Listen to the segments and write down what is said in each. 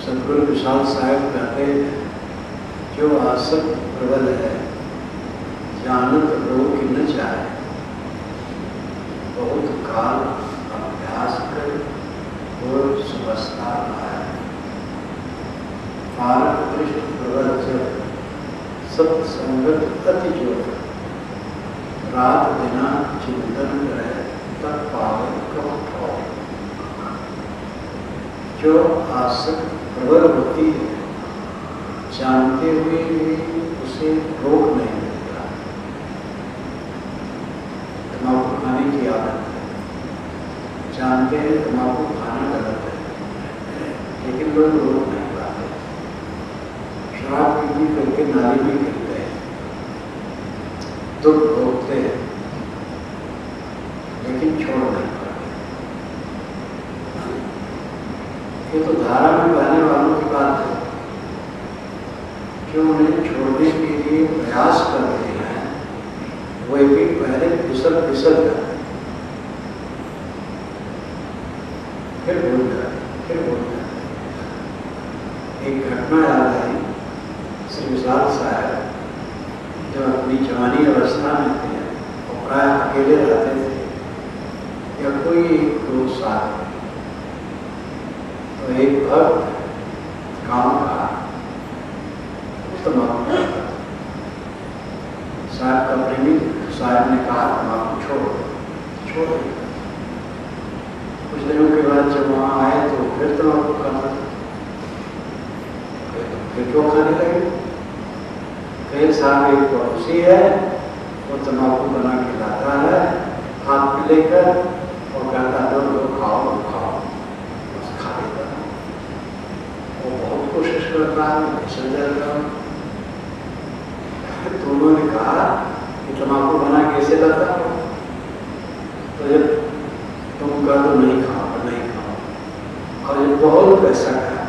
सदगुरु विशाल साहब कहते हैं, जो आसक्त प्रबल है जानत रोग न चाहे, बहुत काल अभ्यास कर और समझता आए। पारक दृष्ट प्रबल जब सत्संगत अति जोर, रात दिना चिंतन करे तब पावन कब पाओ। जो आसक्त प्रबल होती है जानते हुए भी उसे रोक नहीं मिलता। तम्बाकू खाने की आदत है, जानते हैं तम्बाकू खाना गलत है, लेकिन लोग रोक नहीं पाते। शराब पीती करके नाली में गिरते हैं, दुख भोगते हैं, लेकिन छोड़ नहीं पाते। ये तो धारा में बहने वालों की बात है, जो उन्हें छोड़ने के लिए प्रयास कर रहे हैं, वे भी पहले फिसल जाते हैं, फिर भूल जाते। एक घटना याद आई, श्री विशाल साहब जब अपनी जवानी अवस्था में थे और प्राय अकेले रहते थे, या कोई एक दो साल, तो एक भक्त गाँव का तम्बाकू साहब का प्रेमी साहब ने कहा तम्बाकू छोड़। कुछ दिनों के बाद जब वहाँ आए तो फिर तम्बाकू खाता था, फिर क्यों खाने लगे। कई साहब एक पड़ोसी है, वो तम्बाकू बना के लाता है हाथ में लेकर और कहता है लो खाओ, बस खा लेता है। वो बहुत कोशिश करता है, फिसल जाता है। तो उन्होंने कहा कि तम्बाकू बना कैसे लाता हो, तो जब तुम कह दो नहीं खाओ, और जब बहुत पैसा खाया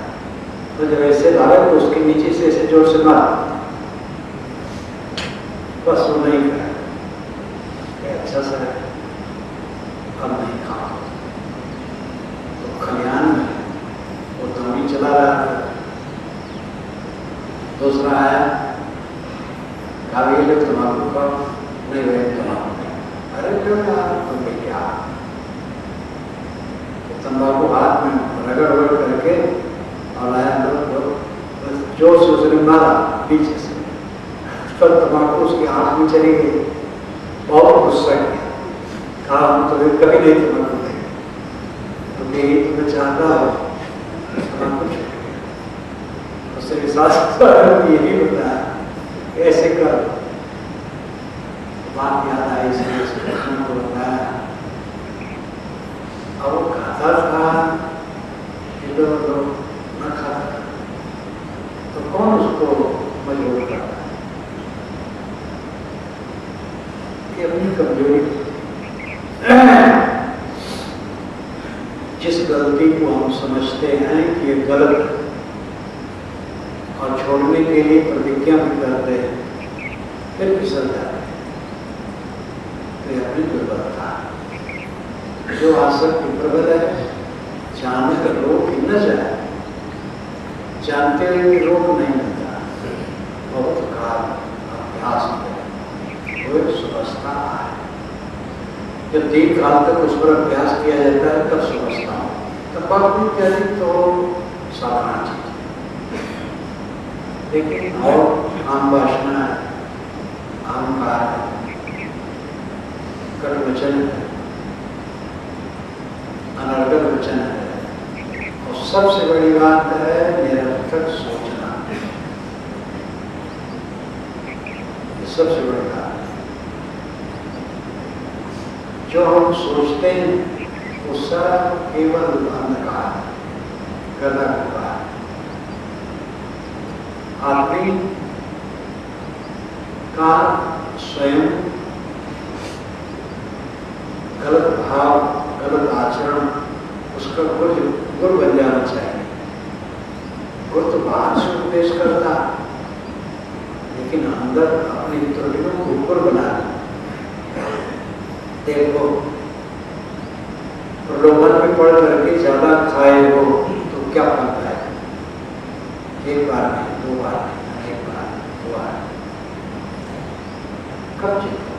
तो जब ऐसे लाए तो उसके नीचे से ऐसे जोर से मारा, बस वो नहीं खाया। अच्छा सा है, अब नहीं खाओ। तो खलियान में वो दौड़ी चला रहा था, दूसरा आया, कागज तम्बाकू का नहीं गए तम्बाकू नहीं। अरे क्यों यार तुम क्या, तो तम्बाकू हाथ में रगड़ करके और आया जोर से उसने मारा पीछे से, तब तम्बाकू उसकी आँख में चली गई। बहुत गुस्सा किया, कहा हम तो कभी नहीं तम्बाकू नहीं, तो यही तुम्हें चाहता हो तम्बाकू छोड़। उससे विश्वास यही होता है, ऐसे कर। बात याद आई, इसलिए को बताया। अब वो खाता था, इधर न खाता, तो कौन उसको मजबूर करता है कि अपनी कमजोरी, जिस गलती को हम समझते हैं कि ये गलत है और छोड़ने के लिए प्रतिज्ञा भी करते हैं, फिर फिसल जाते हैं। तो यह अपनी दुर्बलता। जो आसक्ति प्रबल है जानकर रोक न जाए, जानते हुए भी रोक नहीं मिलता, बहुत काल अभ्यास में समझता है। जब दीर्घ काल तक उस पर अभ्यास किया जाता है तब समझता हूँ। तम्बाकू इत्यादि तो साधारण चीज, लेकिन और आम वासना है, अहंकार है, कर्मवचन है, अनर्गल वचन है, और सबसे बड़ी बात है निरर्थक सोचना। ये सबसे बड़ी बात है। जो हम सोचते हैं वो सब केवल अंधकार है, गदा हुआ है। आदमी का स्वयं गलत भाव, गलत आचरण, उसका गुण बन जाना चाहिए। गुण तो बाहर से उपदेश करता, लेकिन अंदर अपनी त्रुटियों को गुण बना देखो, प्रलोभन में पड़ करके ज्यादा खाए हो तो क्या बनता है? एक बार नहीं, दो बार नहीं, अनेक बार, दो बार। कब जीतो?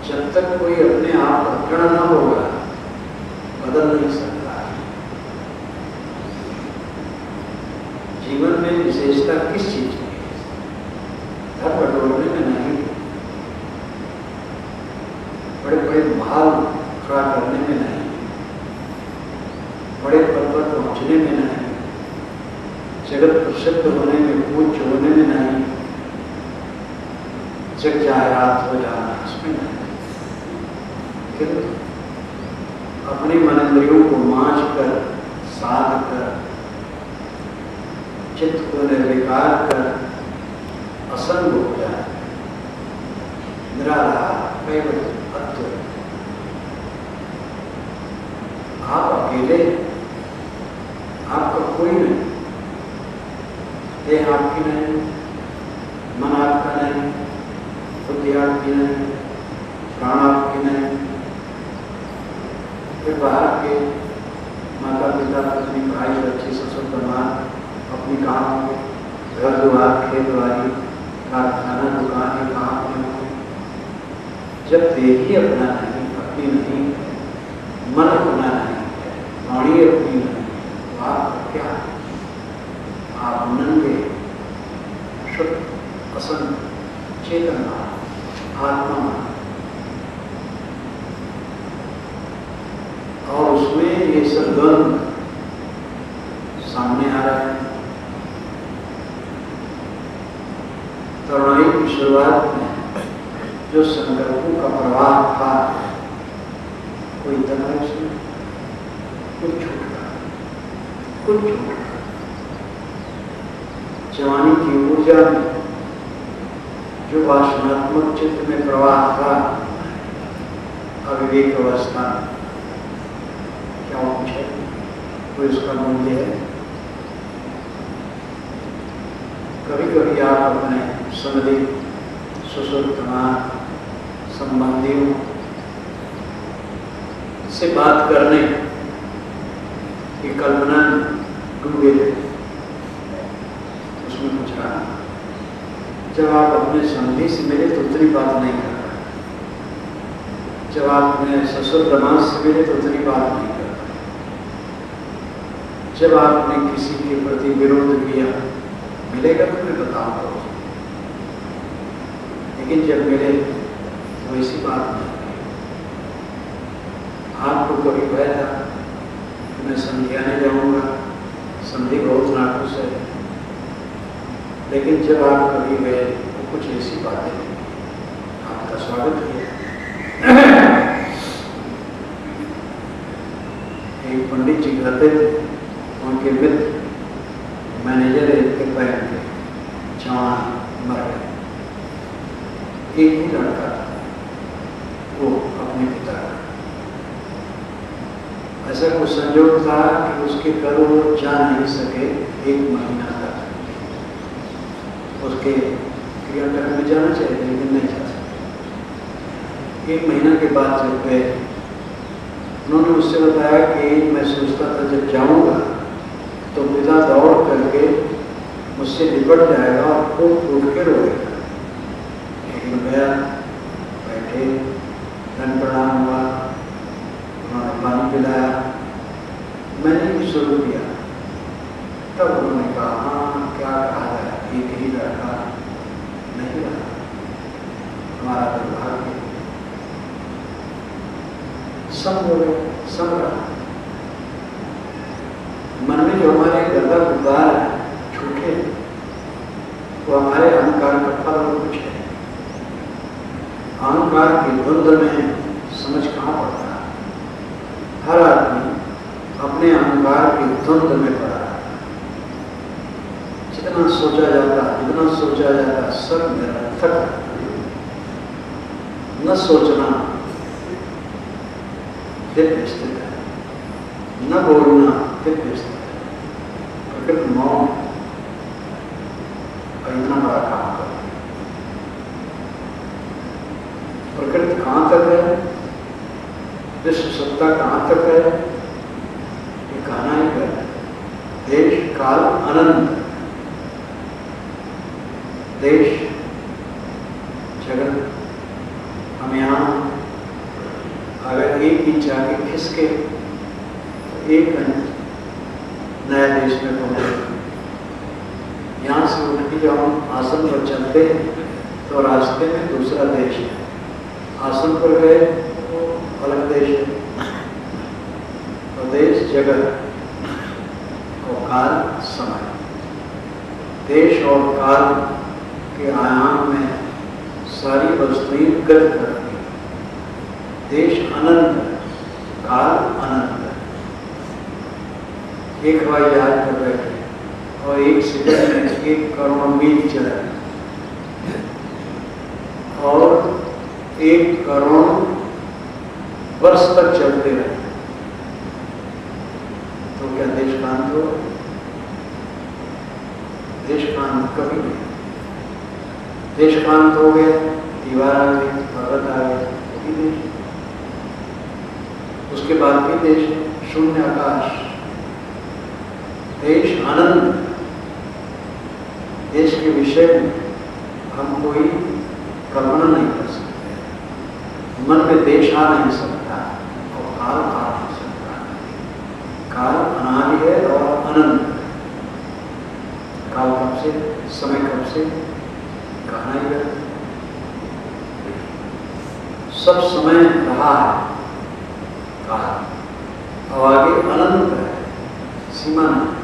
जब तक कोई अपने आप अग्रणी न होगा, बदल नहीं सकता। जीवन में विशेषता किस चीज की है? धन बटोरने में नहीं, बड़े बड़े महल खड़ा करने में नहीं, बड़े पद पर पहुंचने में नहीं, जगत प्रसिद्ध होने में, पूज्य होने में नहीं, जग जाहिरात हो जाना इसमें नहीं। किंतु अपने मनोंद्रियों को मांझ कर, साध कर, चित्त को निर्विकार कर असंग हो जाए, निराधार, केवल अद्वैत। आप अकेले, आपका कोई नहीं, देह आपकी नहीं, मन आपका नहीं, बुद्धि आपकी नहीं, प्राण आपकी नहीं, फिर बाहर के माता पिता, पत्नी, भाई, बच्चे, ससुर, दामाद, अपनी काम, घर द्वार, खेत बाड़ी, कारखाना, दुकान, ये कहाँ अपने हो? जब देह ही अपना नहीं, अपनी नहीं, मन अपना नहीं, वाणी अपनी नहीं, तो आप क्या? आप नंगे, शुद्ध, असंग, चेतन आत्मा, और उसमें ये सब द्वंद्व सामने आ रहा है। तरुणाई की शुरुआत में जो संकल्पों का प्रवाह था, कोई दम उसमें, कुछ छूट गया, कुछ छूट गया। जवानी की ऊर्जा में जो वासनात्मक चित्त में प्रवाह था, अविवेक अवस्था, क्या पूछे? कोई उसका मूल्य है? कभी कभी आप अपने समधि, ससुर, दामाद, संबंधियों से बात करने की कल्पना डूबे थे, उसमें कुछ रहा। जब आप अपने समधि से मिले तो उतनी बात नहीं कर रहे, जब आप अपने ससुर, दामाद से मिले तो उतनी बात नहीं कर रहे, जब आपने किसी के प्रति विरोध किया, मिलेगा तो मैं बताऊंगा, लेकिन जब मिले तो ऐसी बात नहीं। आपको कभी भय था कि मैं संधि आने जाऊंगा, संधि बहुत नाखुश है, लेकिन जब आप कभी गए तो कुछ ऐसी बातें नहीं, आपका स्वागत किया। एक पंडित जी रहते थे, उनके मित्र मैनेजर के पैर के जवान मर गए। एक ही लड़का था, वो अपने पिता का। ऐसा कुछ संयोग था कि उसके घर वो जा नहीं सके, 1 महीना तक। उसके क्रियाक्रम में जाना चाहिए लेकिन नहीं जा सके। 1 महीना के बाद जब गए, उन्होंने मुझसे बताया कि मैं सोचता था जब जाऊंगा तो पिता दौड़ करके मुझसे लिपट जाएगा और फूट फूट के रोएगा। लेकिन गया, बैठे, धन प्रणाम हुआ, उन्होंने पानी पिलाया, मैंने भी शुरू किया। तब उन्होंने कहा, हाँ क्या कहा जाए, एक ही लड़का नहीं रहा, हमारा दुर्भाग्य। सब बोले, सब रहा। मन में जो हमारे गर्दा गुब्बार है, झूठे, वो हमारे अहंकार का फल और कुछ है। अहंकार की धुंध में समझ कहाँ पड़ता है? हर आदमी अपने अहंकार की धुंध में पड़ा है। जितना सोचा जाता सब निरर्थक। न सोचना दिव्य स्थित है, न बोलना दिव्य स्थित है। प्रकृति मौन का इतना बड़ा काम कर, प्रकृति कहाँ तक है, विश्व सत्ता कहाँ तक है, ये कहना ही कर। देश काल अनंत, देश जगत, हम यहाँ अगर एक इंच आगे खिसके तो एक नया देश में पहुंचे। यहाँ से उठ के जब हम आसन पर चलते हैं तो रास्ते में दूसरा देश है, आसन पर गए तो अलग देश है। तो देश जगत और काल समय, देश और काल के आयाम में सारी वस्तुएं गति करती हैं। देश अनंत है, काल अनंत है। एक हवाई जहाज पर बैठे और एक सेकंड में 1 करोड़ मील चले और 1 करोड़ वर्ष तक चलते रहे तो क्या देशकांत हो? देशकांत कभी नहीं। देशकांत हो गया, दीवार आ गई, पर्वत आ गया, वो भी देश। उसके बाद भी देश, शून्य आकाश। देश अनंत। देश के विषय में हम कोई कल्पना नहीं कर सकते। मन में देश आ नहीं सकता और काल आ नहीं सकता। काल अनादि है और अनंत है। काल कब से, समय कब से, कहना ही है। सब समय रहा है, कहा, और आगे अनंत है, सीमा नहीं।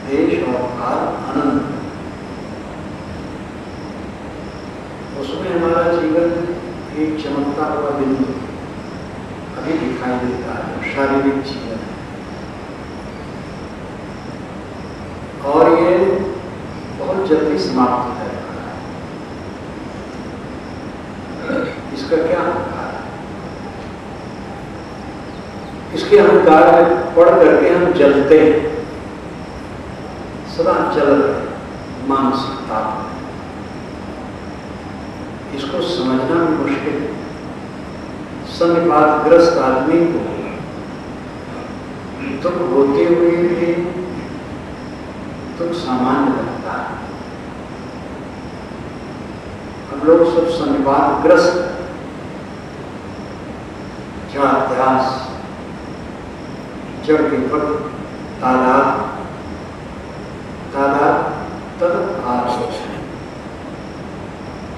देश और काल अनंत है। उसमें हमारा जीवन एक चमकता हुआ बिंदु अभी दिखाई देता है, शारीरिक जीवन है। और ये बहुत जल्दी समाप्त हो जाएगा। इसका क्या अहंकार है? इसके अहंकार में पढ़ करके हम जलते हैं, सदा जल रहे मानसिक ताप में। इसको समझना भी मुश्किल है। सन्निपातग्रस्त आदमी को दुख होते हुए भी दुख सामान्य लगता है। हम लोग सब सन्निपातग्रस्त हैं। जड़ाध्यास, जड़ के प्रति तादाद, तादाद तद आत्म,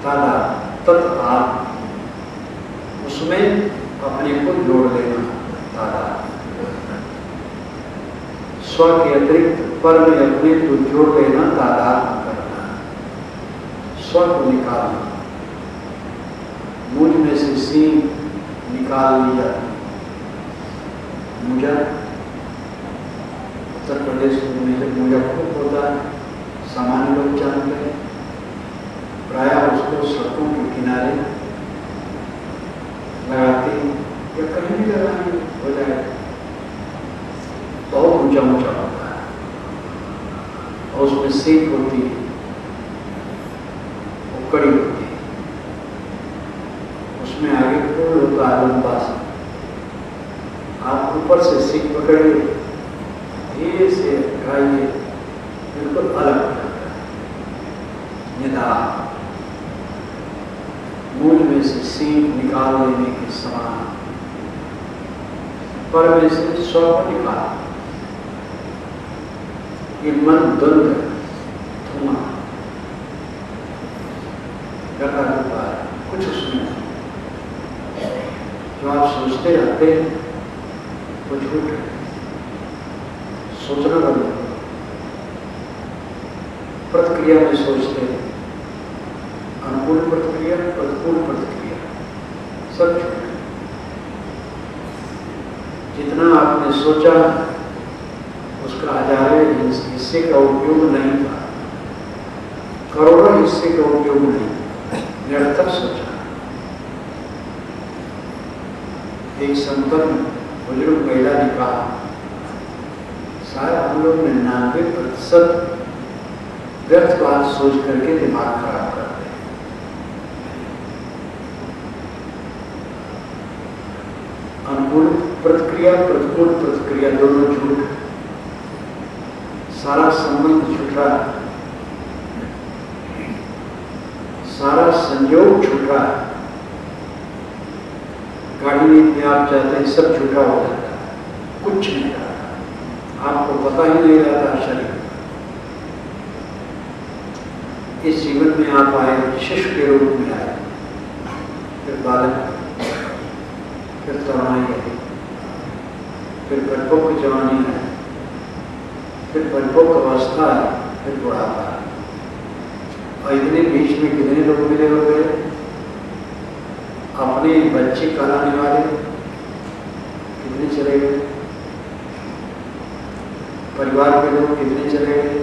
तादाद तद आत्म, उसमें अपने को जोड़ लेना। तादाद स्व के अतिरिक्त पर में अपने को जोड़ लेना, तादाद करना, स्व को निकालना। मुझ में से सींग निकाल लिया। मुझा उत्तर प्रदेश में जब मुझा खूब होता है, सामान्य लोग जानते हैं, प्रायः उसको सड़कों के किनारे लगाते या कहीं भी लगाने हो जाए। बहुत ऊंचा ऊंचा होता है और उसमें सीख होती है, वो कड़ी होती है, उसमें आगे फूल होता है लंबा सा। आप ऊपर से सीख पकड़िए, धीरे से उठाइए, बिल्कुल अलग हो जाता है। निदान मूल में से सीख निकाल लेने के समान, पर में से स्व को निकाल। ये मन द्वंद्व धुआं करता रहता है। कुछ उसमें जो आप सोचते रहते हैं वो झूठ है। सोचना बंद करो। प्रतिक्रिया में सोचते हैं, अनुकूल प्रतिक्रिया, प्रतिकूल प्रतिक्रिया, सब झूठ है। जितना आपने सोचा उसका हजारों हिस्से का उपयोग नहीं था, करोड़ों हिस्से का उपयोग नहीं, निरर्थक सोचा। एक संपन्न बुजुर्ग महिला ने कहा, शायद हम लोग 99% व्यर्थ बात सोच करके दिमाग खराब करते हैं। अनुकूल प्रतिक्रिया प्रतिकूल प्रतिक्रिया दोनों झूठ, सारा संबंध झूठा, सारा संयोग झूठा। गाड़ी में आप जाते हैं सब झूठा हो जाता है, कुछ नहीं रहा, आपको पता ही नहीं रहता शरीर। इस जीवन में आप आए शिशु के रूप में आए, फिर बालक, फिर तरुणाई है, फिर परिपक्व जवानी है, फिर परिपक्व अवस्था है, फिर बुढ़ापा है। और इतने बीच में कितने लोग मिले हुए, अपने बच्चे कहलाने वाले कितने चले गए, परिवार के लोग कितने चले गए,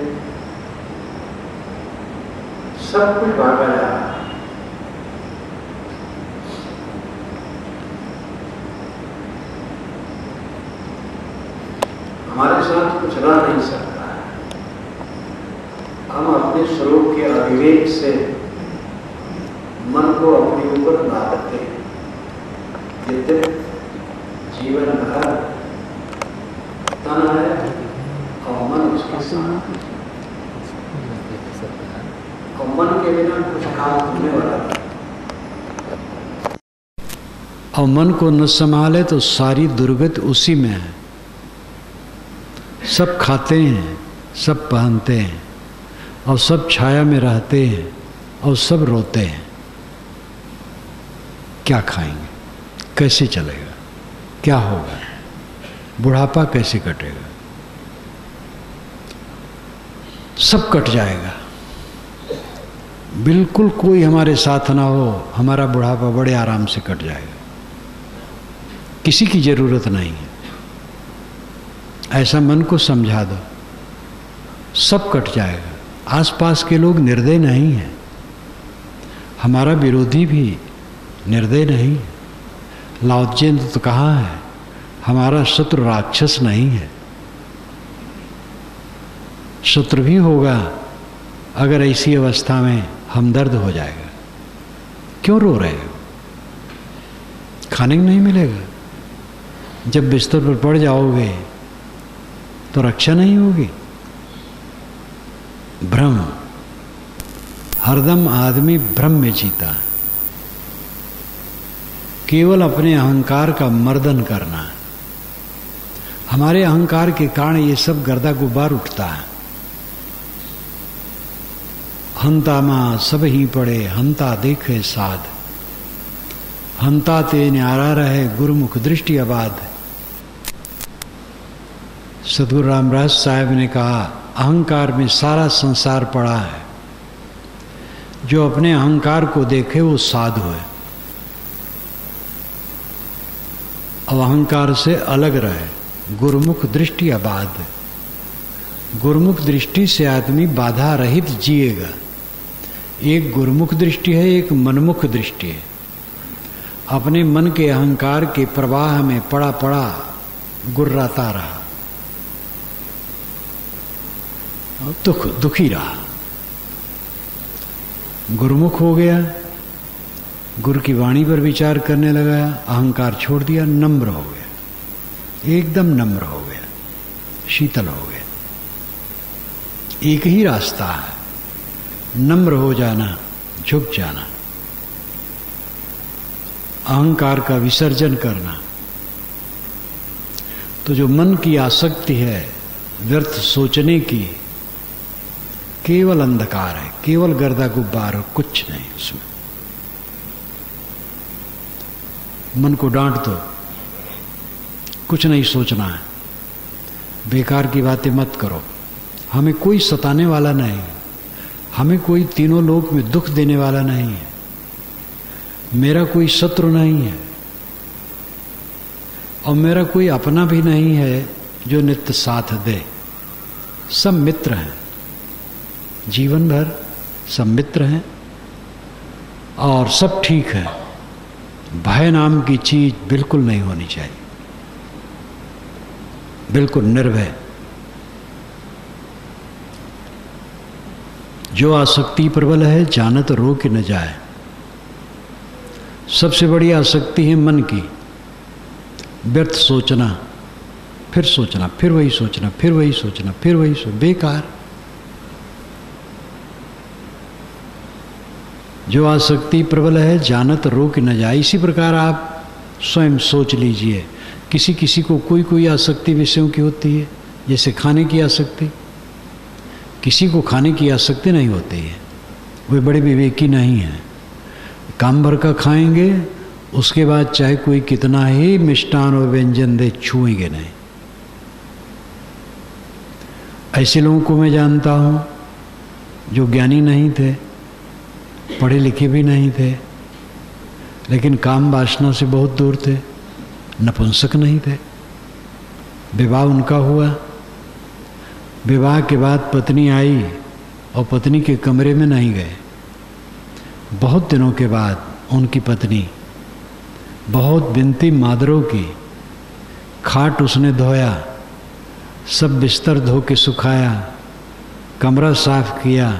सब कुछ भागा जा रहा है। हमारे साथ कुछ रह नहीं सकता है। हम अपने स्वरूप के अविवेक से मन को अपने ऊपर लादते हैं, जितने जीवन भर तन है और मन उसके साथ, और मन के बिना कुछ काम होने वाला नहीं। और मन को न संभाले तो सारी दुर्गति उसी में है। सब खाते हैं, सब पहनते हैं, और सब छाया में रहते हैं, और सब रोते हैं। क्या खाएंगे, कैसे चलेगा, क्या होगा, बुढ़ापा कैसे कटेगा, सब कट जाएगा। बिल्कुल कोई हमारे साथ ना हो, हमारा बुढ़ापा बड़े आराम से कट जाएगा, किसी की जरूरत नहीं है। ऐसा मन को समझा दो, सब कट जाएगा। आसपास के लोग निर्दय नहीं हैं, हमारा विरोधी भी निर्दय नहीं है। लाओत्से ने तो कहा है, हमारा शत्रु राक्षस नहीं है। शत्रु भी होगा अगर ऐसी अवस्था में हमदर्द हो जाएगा। क्यों रो रहे हो, खाने को नहीं मिलेगा, जब बिस्तर पर पड़ जाओगे तो रक्षा नहीं होगी। भ्रम, हरदम आदमी भ्रम में जीता है। केवल अपने अहंकार का मर्दन करना, हमारे अहंकार के कारण ये सब गर्दा गुब्बार उठता है। हंता मां सब ही पड़े, हंता देखे साध, हंता ते न्यारा रहे, गुरुमुख दृष्टि आबाद। सदगुरु रामदास साहब ने कहा, अहंकार में सारा संसार पड़ा है, जो अपने अहंकार को देखे वो साधु है। अब अहंकार से अलग रहे, गुरुमुख दृष्टि आबाद। गुरुमुख दृष्टि से आदमी बाधा रहित जिएगा। एक गुरुमुख दृष्टि है, एक मनमुख दृष्टि है। अपने मन के अहंकार के प्रवाह में पड़ा पड़ा गुर्राता रहा, दुखी रहा। गुरुमुख हो गया, गुरु की वाणी पर विचार करने लगा, अहंकार छोड़ दिया, नम्र हो गया, एकदम नम्र हो गया, शीतल हो गया। एक ही रास्ता है, नम्र हो जाना, झुक जाना, अहंकार का विसर्जन करना। तो जो मन की आसक्ति है व्यर्थ सोचने की, केवल अंधकार है, केवल गर्दा गुब्बार है, कुछ नहीं उसमें। मन को डांट दो, कुछ नहीं सोचना है, बेकार की बातें मत करो, हमें कोई सताने वाला नहीं है, हमें कोई तीनों लोक में दुख देने वाला नहीं है, मेरा कोई शत्रु नहीं है, और मेरा कोई अपना भी नहीं है जो नित्य साथ दे। सब मित्र हैं, जीवन भर सब मित्र हैं, और सब ठीक है। भय नाम की चीज बिल्कुल नहीं होनी चाहिए, बिल्कुल निर्भय। जो आसक्ति प्रबल है, जानत रोक न जाए। सबसे बड़ी आसक्ति है मन की, व्यर्थ सोचना, फिर सोचना, फिर वही सोचना, फिर वही सोचना, फिर वही सोच, बेकार। जो आसक्ति प्रबल है जानत रोक न जाए। इसी प्रकार आप स्वयं सोच लीजिए, किसी किसी को कोई कोई आसक्ति विषयों की होती है, जैसे खाने की आसक्ति। किसी को खाने की आसक्ति नहीं होती है, वे बड़े विवेकी नहीं हैं। काम भर का खाएंगे, उसके बाद चाहे कोई कितना ही मिष्टान और व्यंजन दे, छुएंगे नहीं। ऐसे लोगों को मैं जानता हूँ जो ज्ञानी नहीं थे, पढ़े लिखे भी नहीं थे, लेकिन काम वासना से बहुत दूर थे, नपुंसक नहीं थे। विवाह उनका हुआ, विवाह के बाद पत्नी आई और पत्नी के कमरे में नहीं गए। बहुत दिनों के बाद उनकी पत्नी बहुत बिनती मादरों की, खाट उसने धोया, सब बिस्तर धो के सुखाया, कमरा साफ किया,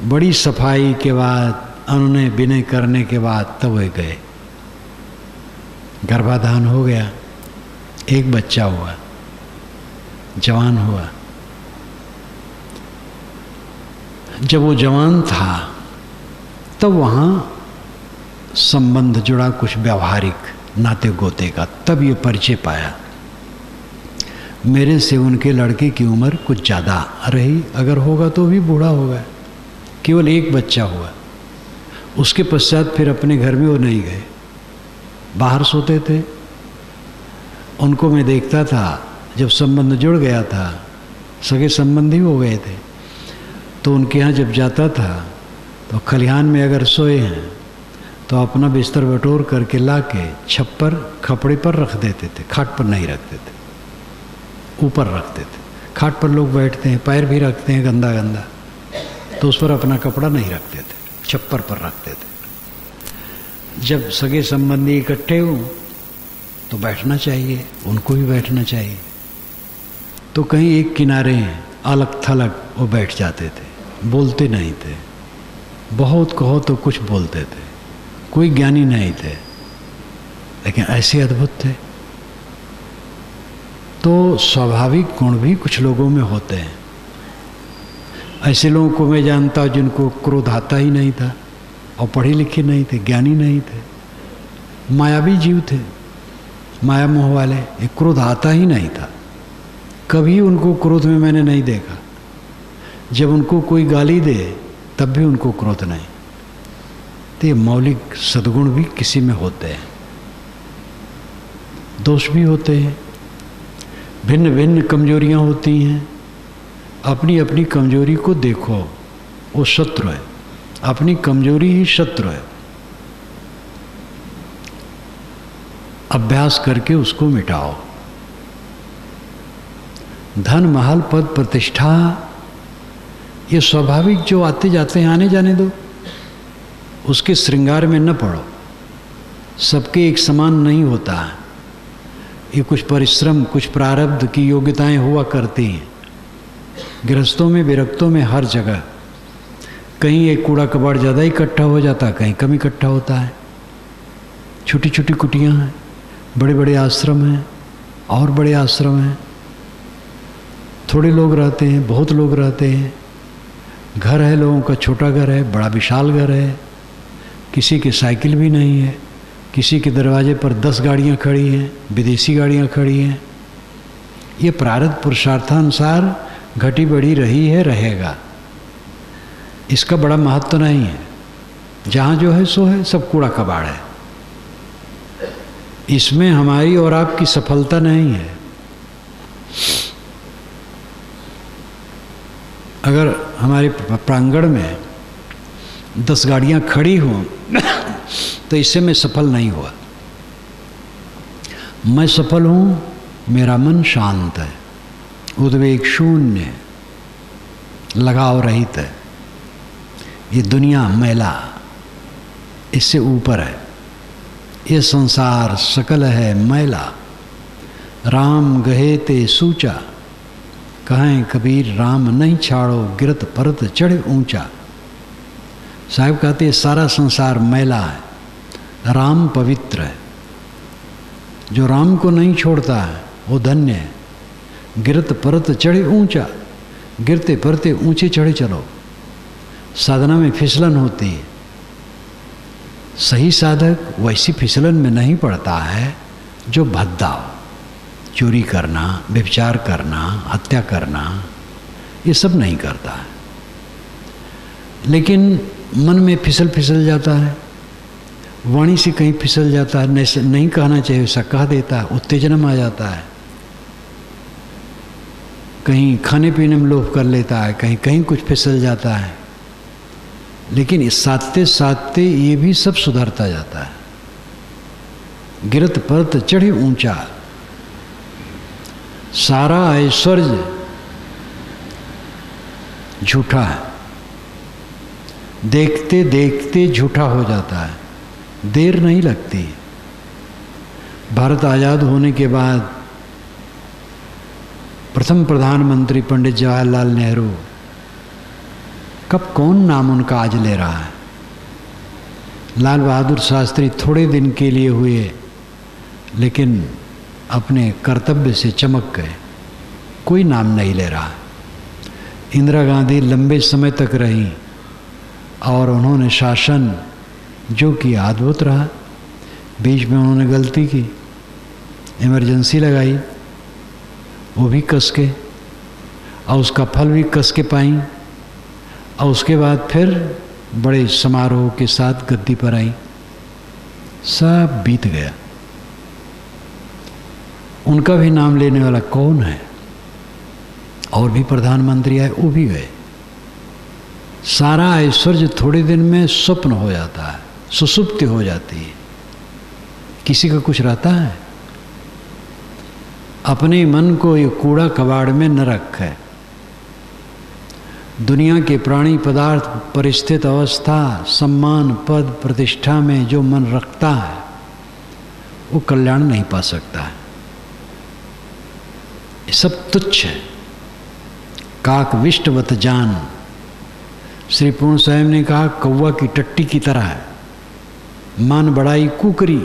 बड़ी सफाई के बाद उन्होंने विनय करने के बाद तब वे गए। गर्भाधान हो गया, एक बच्चा हुआ, जवान हुआ। जब वो जवान था तब वहाँ संबंध जुड़ा कुछ व्यवहारिक नाते गोते का, तब ये परिचय पाया। मेरे से उनके लड़के की उम्र कुछ ज़्यादा रही, अगर होगा तो भी बूढ़ा होगा। केवल एक बच्चा हुआ। उसके पश्चात फिर अपने घर में वो नहीं गए, बाहर सोते थे। उनको मैं देखता था, जब संबंध जुड़ गया था, सगे संबंधी हो गए थे, तो उनके यहाँ जब जाता था तो खलिहान में अगर सोए हैं तो अपना बिस्तर बटोर करके ला के छप्पर खपड़े पर रख देते थे, खाट पर नहीं रखते थे, ऊपर रखते थे। खाट पर लोग बैठते हैं, पैर भी रखते हैं गंदा गंदा, तो उस पर अपना कपड़ा नहीं रखते थे, छप्पर पर रखते थे। जब सगे संबंधी इकट्ठे हों तो बैठना चाहिए, उनको भी बैठना चाहिए। तो कहीं एक किनारे अलग थलग वो बैठ जाते थे, बोलते नहीं थे, बहुत कहो तो कुछ बोलते थे, कोई ज्ञानी नहीं थे, लेकिन ऐसे अद्भुत थे। तो स्वाभाविक गुण भी कुछ लोगों में होते हैं। ऐसे लोगों को मैं जानता हूँ जिनको क्रोध आता ही नहीं था, और पढ़े लिखे नहीं थे, ज्ञानी नहीं थे, मायावी जीव थे, माया मोह वाले। एक क्रोध आता ही नहीं था, कभी उनको क्रोध में मैंने नहीं देखा। जब उनको कोई गाली दे तब भी उनको क्रोध नहीं। तो ये मौलिक सद्गुण भी किसी में होते हैं, दोष भी होते हैं, भिन्न भिन्न कमजोरियां होती हैं। अपनी अपनी कमजोरी को देखो, वो शत्रु है, अपनी कमजोरी ही शत्रु है। अभ्यास करके उसको मिटाओ। धन महल पद प्रतिष्ठा ये स्वाभाविक जो आते जाते हैं, आने जाने दो, उसके श्रृंगार में न पड़ो। सबके एक समान नहीं होता है, ये कुछ परिश्रम, कुछ प्रारब्ध की योग्यताएं हुआ करती हैं। गृहस्थों में, विरक्तों में, हर जगह कहीं एक कूड़ा कबाड़ ज़्यादा इकट्ठा हो जाता है, कहीं कम इकट्ठा होता है। छोटी छोटी कुटियाँ हैं, बड़े बड़े आश्रम हैं, और बड़े आश्रम हैं। थोड़े लोग रहते हैं, बहुत लोग रहते हैं। घर है लोगों का, छोटा घर है, बड़ा विशाल घर है, किसी की साइकिल भी नहीं है, किसी के दरवाजे पर 10 गाड़ियाँ खड़ी हैं, विदेशी गाड़ियाँ खड़ी हैं। ये प्रारब्ध पुरुषार्थानुसार घटी बढ़ी रही है, रहेगा। इसका बड़ा महत्व नहीं है। जहाँ जो है सो है, सब कूड़ा कबाड़ है। इसमें हमारी और आपकी सफलता नहीं है। अगर हमारे प्रांगण में 10 गाड़ियाँ खड़ी हों तो इससे मैं सफल नहीं हुआ। मैं सफल हूँ, मेरा मन शांत है, उद्वेग शून्य, लगाव रहित है। ये दुनिया मैला, इससे ऊपर है। ये संसार सकल है मैला। राम गहे ते सूचा, कहें कबीर राम नहीं छाड़ो, गिरत परत चढ़े ऊंचा। साहब कहते हैं सारा संसार मैला है, राम पवित्र है। जो राम को नहीं छोड़ता है वो धन्य है। गिरत परत चढ़े ऊंचा, गिरते परते ऊंचे चढ़े चलो। साधना में फिसलन होती है। सही साधक वैसी फिसलन में नहीं पड़ता है जो भद्दा हो। चोरी करना, व्यभिचार करना, हत्या करना, ये सब नहीं करता है। लेकिन मन में फिसल जाता है, वाणी से कहीं फिसल जाता है, नहीं कहना चाहिए वैसा कह देता है, उत्तेजना आ जाता है। कहीं खाने पीने में लोभ कर लेता है, कहीं कहीं कुछ फिसल जाता है। लेकिन इस साधते साधते ये भी सब सुधरता जाता है। गिरत परत चढ़े ऊंचा, सारा ऐश्वर्य झूठा है, देखते देखते झूठा हो जाता है, देर नहीं लगती। भारत आज़ाद होने के बाद प्रथम प्रधानमंत्री पंडित जवाहरलाल नेहरू, कब कौन नाम उनका आज ले रहा है। लाल बहादुर शास्त्री थोड़े दिन के लिए हुए, लेकिन अपने कर्तव्य से चमक गए, कोई नाम नहीं ले रहा। इंदिरा गांधी लंबे समय तक रही और उन्होंने शासन जो किया अद्भुत रहा। बीच में उन्होंने गलती की, इमरजेंसी लगाई, वो भी कस के, और उसका फल भी कस के पाई, और उसके बाद फिर बड़े समारोह के साथ गद्दी पर आई। सब बीत गया। उनका भी नाम लेने वाला कौन है? और भी प्रधानमंत्री आए, वो भी गए। सारा ऐश्वर्य थोड़े दिन में स्वप्न हो जाता है, सुसुप्ति हो जाती है। किसी का कुछ रहता है? अपने मन को ये कूड़ा कबाड़ में न रखे। दुनिया के प्राणी पदार्थ, परिस्थित अवस्था, सम्मान, पद, प्रतिष्ठा में जो मन रखता है वो कल्याण नहीं पा सकता है। ये सब तुच्छ है। काक विष्टवत जान, श्री पूर्ण साहब ने कहा कौवा की टट्टी की तरह है, मान बढ़ाई कुकरी।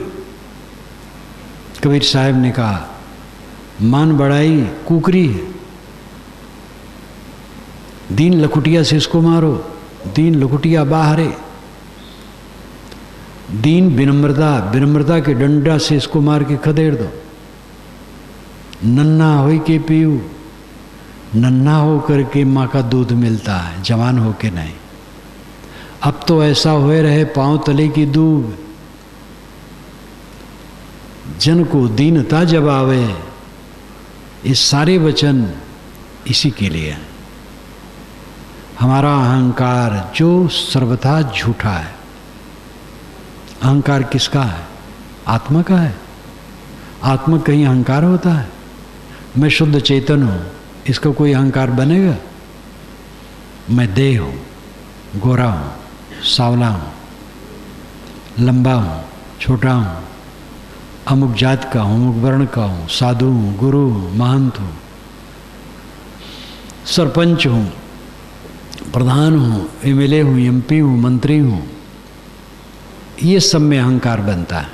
कबीर साहब ने कहा मान बढ़ाई कुकरी है, दीन लकुटिया से इसको मारो, दीन लकुटिया बाहरे। दीन विनम्रता, विनम्रता के डंडा से इसको मार के खदेड़ दो। नन्हा हो के पीऊ, नन्हा हो करके माँ का दूध मिलता है, जवान हो के नहीं। अब तो ऐसा होए रहे पांव तले की दूब। जन को दीनता जब आवे, ये सारे वचन इसी के लिए हैं। हमारा अहंकार जो सर्वथा झूठा है। अहंकार किसका है? आत्मा का है। आत्मा कहीं अहंकार होता है? मैं शुद्ध चेतन हूँ, इसका कोई अहंकार बनेगा? मैं देह हूँ, गोरा हूँ, सांवला हूँ, लंबा हूँ, छोटा हूँ, अमुक जात का हूँ, अमुक वर्ण का हूँ, साधु हूँ, गुरु हूँ, महंत हूँ, सरपंच हूँ, प्रधान हूँ, एमएलए हूँ, एमपी हूँ, मंत्री हूँ। ये सब में अहंकार बनता है।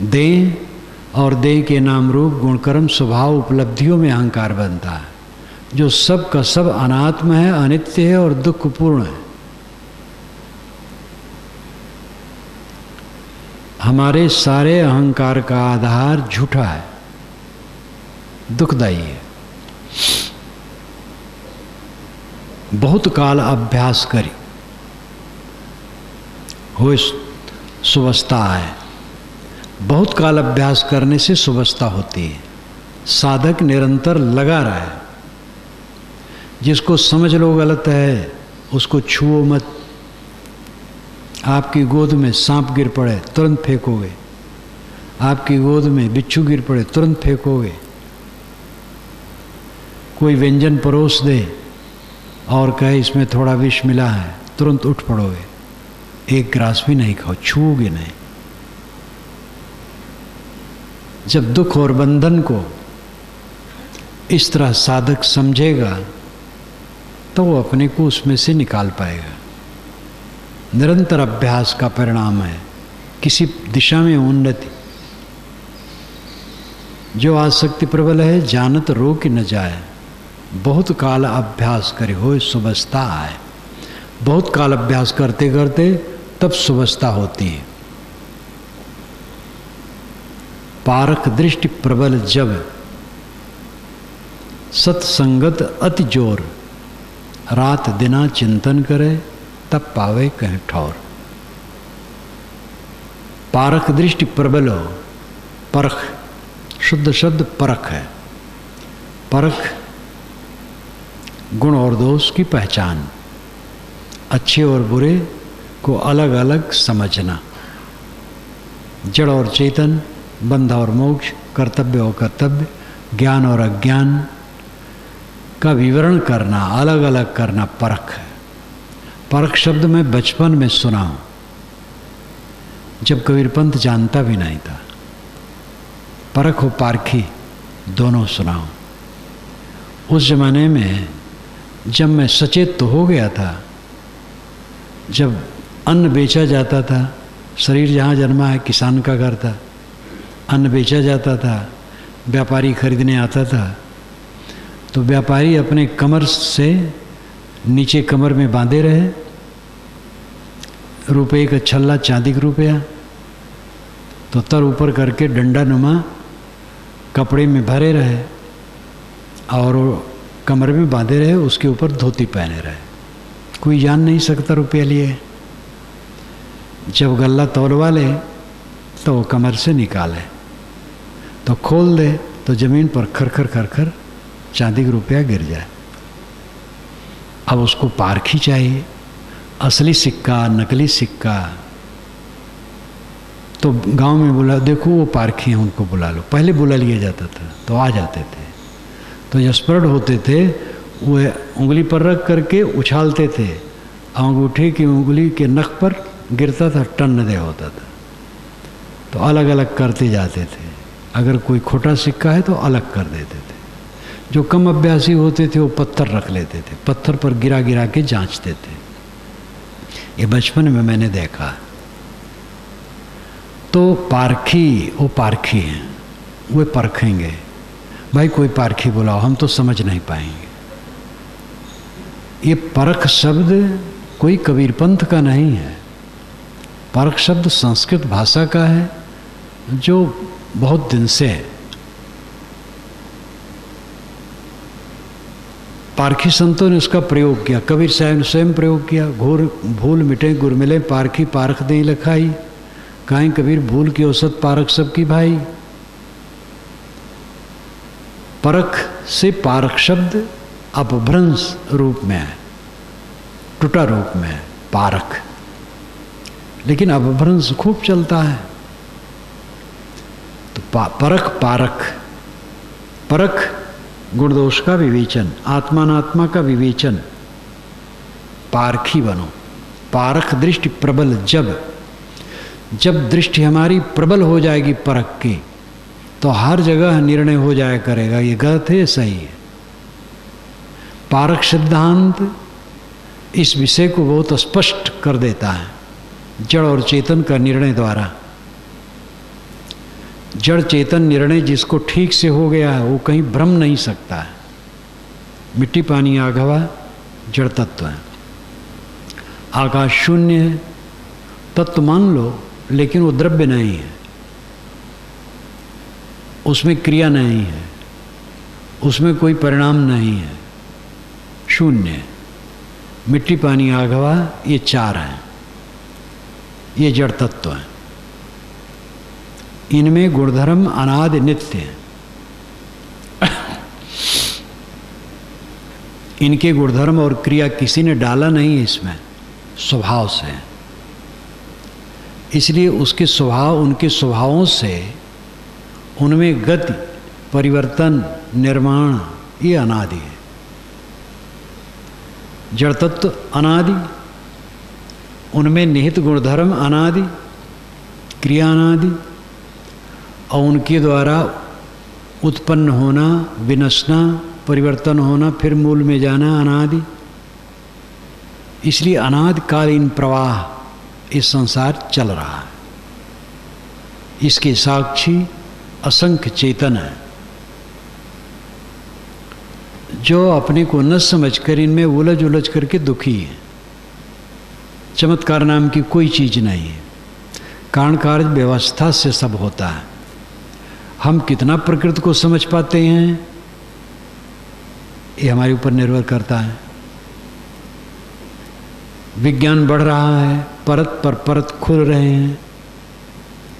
देह और देह के नाम रूप गुणकर्म स्वभाव उपलब्धियों में अहंकार बनता है, जो सब का सब अनात्म है, अनित्य है और दुखपूर्ण है। हमारे सारे अहंकार का आधार झूठा है, दुखदायी है। बहुत काल अभ्यास करी हो सुवस्था है। बहुत काल अभ्यास करने से सुवस्था होती है। साधक निरंतर लगा रहा है। जिसको समझ लो गलत है उसको छुओ मत। आपकी गोद में सांप गिर पड़े तुरंत फेंकोगे, आपकी गोद में बिच्छू गिर पड़े तुरंत फेंकोगे। कोई व्यंजन परोस दे और कहे इसमें थोड़ा विष मिला है, तुरंत उठ पड़ोगे, एक ग्रास भी नहीं खाओ, छूओगे नहीं। जब दुख और बंधन को इस तरह साधक समझेगा तो वो अपने को उसमें से निकाल पाएगा। निरंतर अभ्यास का परिणाम है किसी दिशा में उन्नति। जो आसक्ति प्रबल है जानत रोक न जाए, बहुत काल अभ्यास करे हो सुबस्ता आए। बहुत काल अभ्यास करते करते तब सुबस्ता होती है। पारख दृष्टि प्रबल जब, सत्संगत अति जोर, रात दिना चिंतन करे तब पावे कहीं ठौर। पारख दृष्टि प्रबल हो, परख शुद्ध शब्द परख है। परख गुण और दोष की पहचान, अच्छे और बुरे को अलग अलग समझना, जड़ और चेतन, बंध और मोक्ष, कर्तव्य और कर्तव्य, ज्ञान और अज्ञान का विवरण करना, अलग अलग करना परख है। परख शब्द मैं बचपन में सुना हूँ, जब कबीरपंथ जानता भी नहीं था। परख हो पारखी दोनों सुना हूँ। उस जमाने में जब मैं सचेत तो हो गया था, जब अन्न बेचा जाता था, शरीर जहाँ जन्मा है किसान का घर था, अन्न बेचा जाता था, व्यापारी खरीदने आता था, तो व्यापारी अपने कमर से नीचे कमर में बांधे रहे रुपये का छल्ला, चांदी का रुपया, तो तर ऊपर करके डंडा नुमा कपड़े में भरे रहे और कमर में बांधे रहे, उसके ऊपर धोती पहने रहे। कोई जान नहीं सकता रुपया लिए। जब गल्ला तौलवा ले तो वो कमर से निकाले, तो खोल दे तो जमीन पर खरखर खरखर चांदी का रुपया गिर जाए। अब उसको पारखी चाहिए, असली सिक्का नकली सिक्का। तो गांव में बुला, देखो वो पारखी हैं, उनको बुला लो। पहले बुला लिया जाता था तो आ जाते थे, तो जसपर्ड होते थे वो उंगली पर रख करके उछालते थे, अंगूठे की उंगली के नख पर गिरता था, टन दे होता था। तो अलग अलग करते जाते थे। अगर कोई खोटा सिक्का है तो अलग कर देते थे। जो कम अभ्यासी होते थे वो पत्थर रख लेते थे, पत्थर पर गिरा गिरा के जांचते थे। ये बचपन में मैंने देखा। तो पारखी वो पारखी हैं, वे परखेंगे। भाई कोई पारखी बुलाओ, हम तो समझ नहीं पाएंगे। ये परख शब्द कोई कबीरपंथ का नहीं है। परख शब्द संस्कृत भाषा का है, जो बहुत दिन से है। पारखी संतों ने उसका प्रयोग किया, कबीर साहब ने स्वयं प्रयोग किया। घोर भूल मिटे गुर मिले, पारखी पारख दे लखाई। काहीं कबीर भूल की औसत पारख सबकी भाई। परख से पारख शब्द अपभ्रंश रूप में है, टूटा रूप में है पारख, लेकिन अपभ्रंश खूब चलता है। तो परख पारख, परख गुण दोष का विवेचन, आत्मानात्मा का विवेचन। पारखी बनो। पारख दृष्टि प्रबल जब दृष्टि हमारी प्रबल हो जाएगी परख की, तो हर जगह निर्णय हो जाया करेगा ये गलत है, ये सही है। पारख सिद्धांत इस विषय को बहुत स्पष्ट कर देता है, जड़ और चेतन का निर्णय द्वारा। जड़ चेतन निर्णय जिसको ठीक से हो गया है वो कहीं भ्रम नहीं सकता है। मिट्टी पानी आग हवा जड़ तत्व है, आकाश शून्य है, तत्व मान लो, लेकिन वो द्रव्य नहीं है, उसमें क्रिया नहीं है, उसमें कोई परिणाम नहीं है, शून्य है। मिट्टी पानी आग हवा ये चार हैं, ये जड़ तत्व हैं। इनमें गुणधर्म अनादि नित्य है। इनके गुणधर्म और क्रिया किसी ने डाला नहीं है, इसमें स्वभाव से। इसलिए उसके स्वभाव, उनके स्वभावों से उनमें गति, परिवर्तन, निर्माण ये अनादि है। जड़ तत्व अनादि, उनमें निहित गुणधर्म अनादि, क्रिया अनादि, और उनके द्वारा उत्पन्न होना, विनशना, परिवर्तन होना, फिर मूल में जाना अनादि। इसलिए अनादिकालीन प्रवाह इस संसार चल रहा है। इसके साक्षी असंख्य चेतन है। जो अपने को न समझकर इनमें उलझ उलझ करके दुखी है। चमत्कार नाम की कोई चीज़ नहीं है। कारण कार्य व्यवस्था से सब होता है। हम कितना प्रकृति को समझ पाते हैं ये हमारे ऊपर निर्भर करता है। विज्ञान बढ़ रहा है, परत पर परत खुल रहे हैं।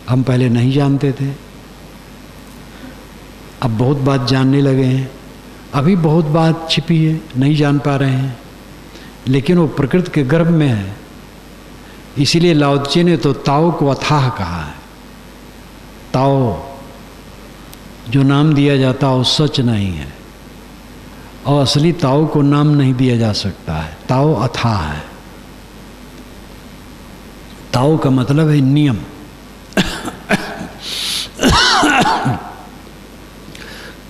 हम पहले नहीं जानते थे, अब बहुत बात जानने लगे हैं। अभी बहुत बात छिपी है, नहीं जान पा रहे हैं, लेकिन वो प्रकृति के गर्भ में है। इसीलिए लाओ त्से ने तो ताओ को अथाह कहा है। ताओ जो नाम दिया जाता वो सच नहीं है, और असली ताओ को नाम नहीं दिया जा सकता है। ताओ अथाह है। ताओ का मतलब है नियम।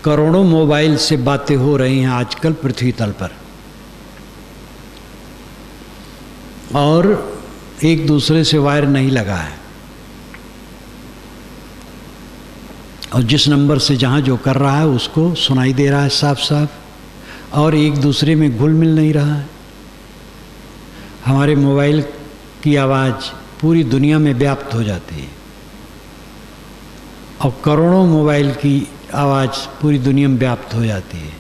करोड़ों मोबाइल से बातें हो रही हैं आजकल पृथ्वी तल पर, और एक दूसरे से वायर नहीं लगा है, और जिस नंबर से जहाँ जो कर रहा है उसको सुनाई दे रहा है साफ साफ, और एक दूसरे में घुल मिल नहीं रहा है। हमारे मोबाइल की आवाज़ पूरी दुनिया में व्याप्त हो जाती है, और करोड़ों मोबाइल की आवाज़ पूरी दुनिया में व्याप्त हो जाती है,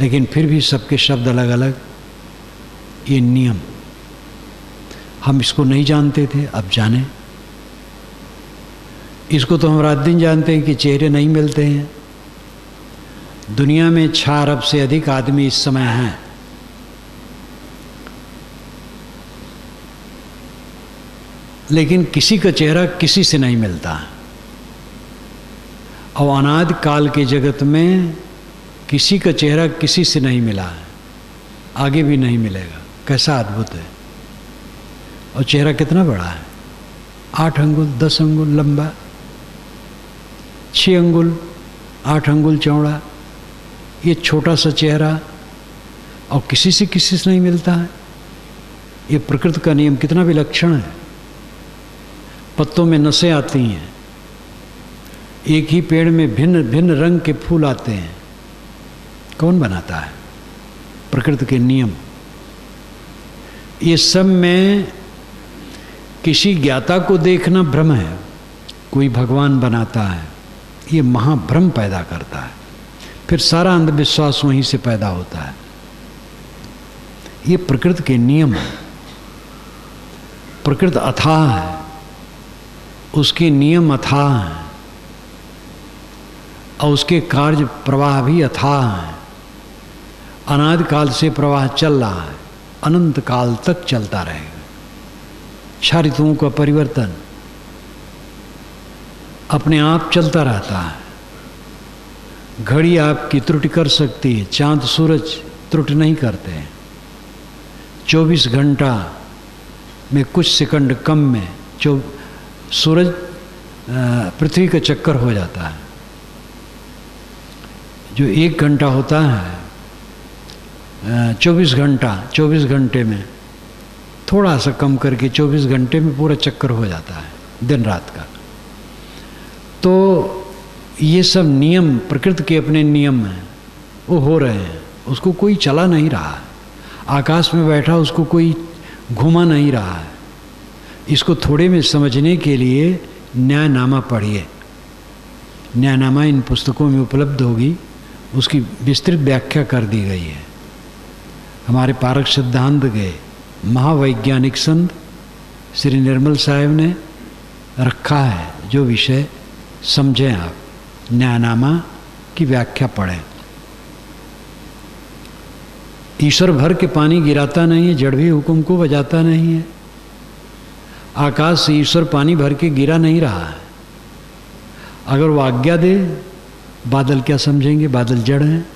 लेकिन फिर भी सबके शब्द अलग अलग। ये नियम हम इसको नहीं जानते थे, अब जाने। इसको तो हम रात दिन जानते हैं कि चेहरे नहीं मिलते हैं। दुनिया में 6 अरब से अधिक आदमी इस समय हैं, लेकिन किसी का चेहरा किसी से नहीं मिलता। और अनादि काल के जगत में किसी का चेहरा किसी से नहीं मिला है, आगे भी नहीं मिलेगा। कैसा अद्भुत है। और चेहरा कितना बड़ा है, 8 अंगुल 10 अंगुल लंबा, 6 अंगुल 8 अंगुल चौड़ा, ये छोटा सा चेहरा, और किसी से नहीं मिलता है। ये प्रकृति का नियम कितना विलक्षण है। पत्तों में नसें आती हैं, एक ही पेड़ में भिन्न भिन्न रंग के फूल आते हैं। कौन बनाता है? प्रकृति के नियम। ये सब में किसी ज्ञाता को देखना भ्रम है। कोई भगवान बनाता है, ये महाभ्रम पैदा करता है, फिर सारा अंधविश्वास वहीं से पैदा होता है। ये प्रकृति के नियम है। प्रकृति अथाह है, उसके नियम अथाह हैं, और उसके कार्य प्रवाह भी अथाह हैं। अनादि काल से प्रवाह चल रहा है, अनंत काल तक चलता रहेगा। 6 ऋतुओं का परिवर्तन अपने आप चलता रहता है। घड़ी आपकी त्रुटि कर सकती है, चांद सूरज त्रुटि नहीं करते हैं। 24 घंटा में कुछ सेकंड कम में सूरज पृथ्वी का चक्कर हो जाता है। जो 1 घंटा होता है 24 घंटे में थोड़ा सा कम करके 24 घंटे में पूरा चक्कर हो जाता है दिन रात का। तो ये सब नियम प्रकृति के अपने नियम हैं, वो हो रहे हैं। उसको कोई चला नहीं रहा है। आकाश में बैठा उसको कोई घुमा नहीं रहा है। इसको थोड़े में समझने के लिए न्यायनामा पढ़िए। न्यायनामा इन पुस्तकों में उपलब्ध होगी, उसकी विस्तृत व्याख्या कर दी गई है। हमारे पारक सिद्धांत के महावैज्ञानिक संत श्री निर्मल साहब ने रखा है। जो विषय समझें आप, न्यायनामा की व्याख्या पढ़ें। ईश्वर भर के पानी गिराता नहीं है, जड़ भी हुक्म को बजाता नहीं है। आकाश से ईश्वर पानी भर के गिरा नहीं रहा है। अगर वो आज्ञा दे, बादल क्या समझेंगे? बादल जड़ हैं,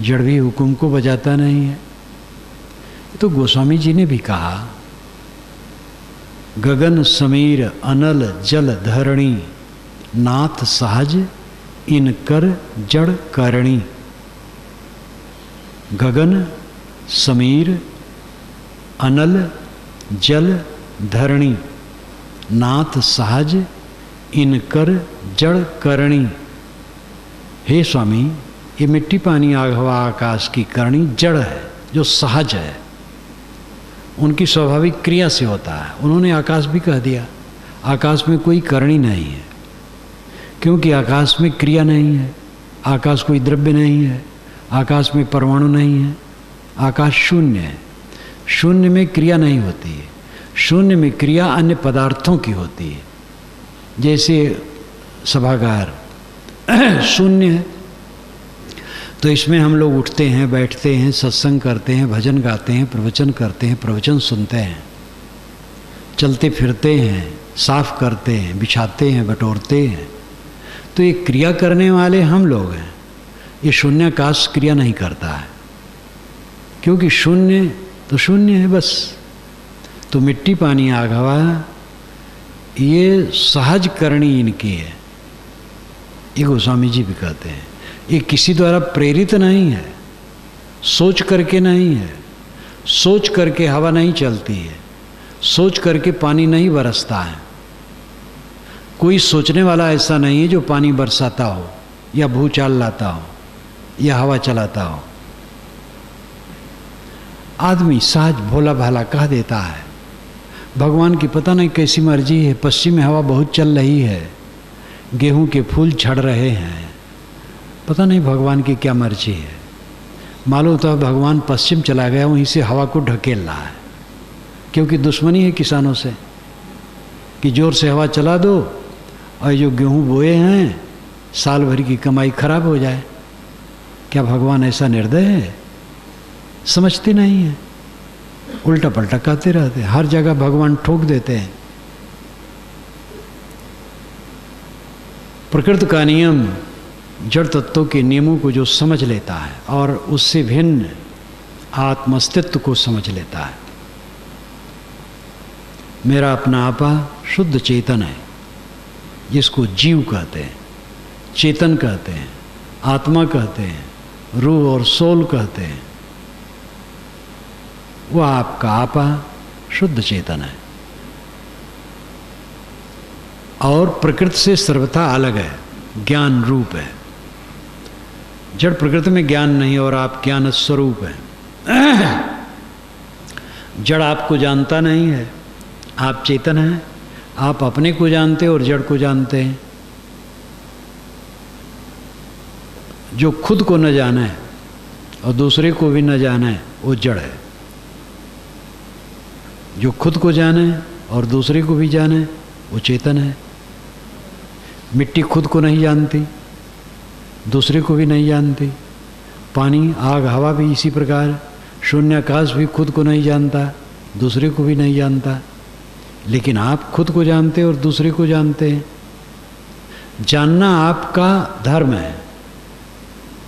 जड़ भी हुक्म को बजाता नहीं है। तो गोस्वामी जी ने भी कहा, गगन समीर अनल जल धरणी, नाथ सहज इन कर जड़ करणी। गगन समीर अनल जल धरणी, नाथ सहज इन कर जड़ करणी। हे स्वामी, ये मिट्टी पानी आग हवा आकाश की करणी जड़ है, जो सहज है, उनकी स्वाभाविक क्रिया से होता है। उन्होंने आकाश भी कह दिया, आकाश में कोई करणी नहीं है, क्योंकि आकाश में क्रिया नहीं है, आकाश कोई द्रव्य नहीं है, आकाश में परमाणु नहीं है, आकाश शून्य है। शून्य में क्रिया नहीं होती है, शून्य में क्रिया अन्य पदार्थों की होती है। जैसे सभागार शून्य है, तो इसमें हम लोग उठते हैं, बैठते हैं, सत्संग करते हैं, भजन गाते हैं, प्रवचन करते हैं, प्रवचन सुनते हैं, चलते फिरते हैं, साफ करते हैं, बिछाते हैं, बटोरते हैं। तो ये क्रिया करने वाले हम लोग हैं। ये शून्याकाश क्रिया नहीं करता है, क्योंकि शून्य तो शून्य है बस। तो मिट्टी पानी आग हवा ये सहज करणी इनकी है। ये गोस्वामी जी भी कहते हैं, ये किसी द्वारा प्रेरित नहीं है, सोच करके नहीं है। सोच करके हवा नहीं चलती है, सोच करके पानी नहीं बरसता है। कोई सोचने वाला ऐसा नहीं है जो पानी बरसाता हो या भूचाल लाता हो या हवा चलाता हो। आदमी सहज भोला भाला कह देता है, भगवान की पता नहीं कैसी मर्जी है, पश्चिम में हवा बहुत चल रही है, गेहूं के फूल झड़ रहे हैं, पता नहीं भगवान की क्या मर्जी है। मालूम तो भगवान पश्चिम चला गया, वहीं से हवा को ढकेल रहा है, क्योंकि दुश्मनी है किसानों से कि जोर से हवा चला दो और जो गेहूं बोए हैं साल भर की कमाई खराब हो जाए। क्या भगवान ऐसा निर्दय है? समझते नहीं है, उल्टा पलटा कहते रहते हैं, हर जगह भगवान ठोक देते हैं। प्रकृति का नियम, जड़ तत्वों के नियमों को जो समझ लेता है और उससे भिन्न आत्मस्तित्व को समझ लेता है। मेरा अपना आपा शुद्ध चेतन है, जिसको जीव कहते हैं, चेतन कहते हैं, आत्मा कहते हैं, रूह और सोल कहते हैं। वह आपका आपा शुद्ध चेतन है और प्रकृति से सर्वथा अलग है, ज्ञान रूप है। जड़ प्रकृति में ज्ञान नहीं और आप ज्ञान स्वरूप है। जड़ आपको जानता नहीं है, आप चेतन हैं। आप अपने को जानते और जड़ को जानते हैं। जो खुद को न जाने और दूसरे को भी न जाने वो जड़ है। जो खुद को जाने और दूसरे को भी जाने वो चेतन है। मिट्टी खुद को नहीं जानती, दूसरे को भी नहीं जानती। पानी आग हवा भी इसी प्रकार। शून्याकाश भी खुद को नहीं जानता, दूसरे को भी नहीं जानता। लेकिन आप खुद को जानते और दूसरे को जानते हैं। जानना आपका धर्म है।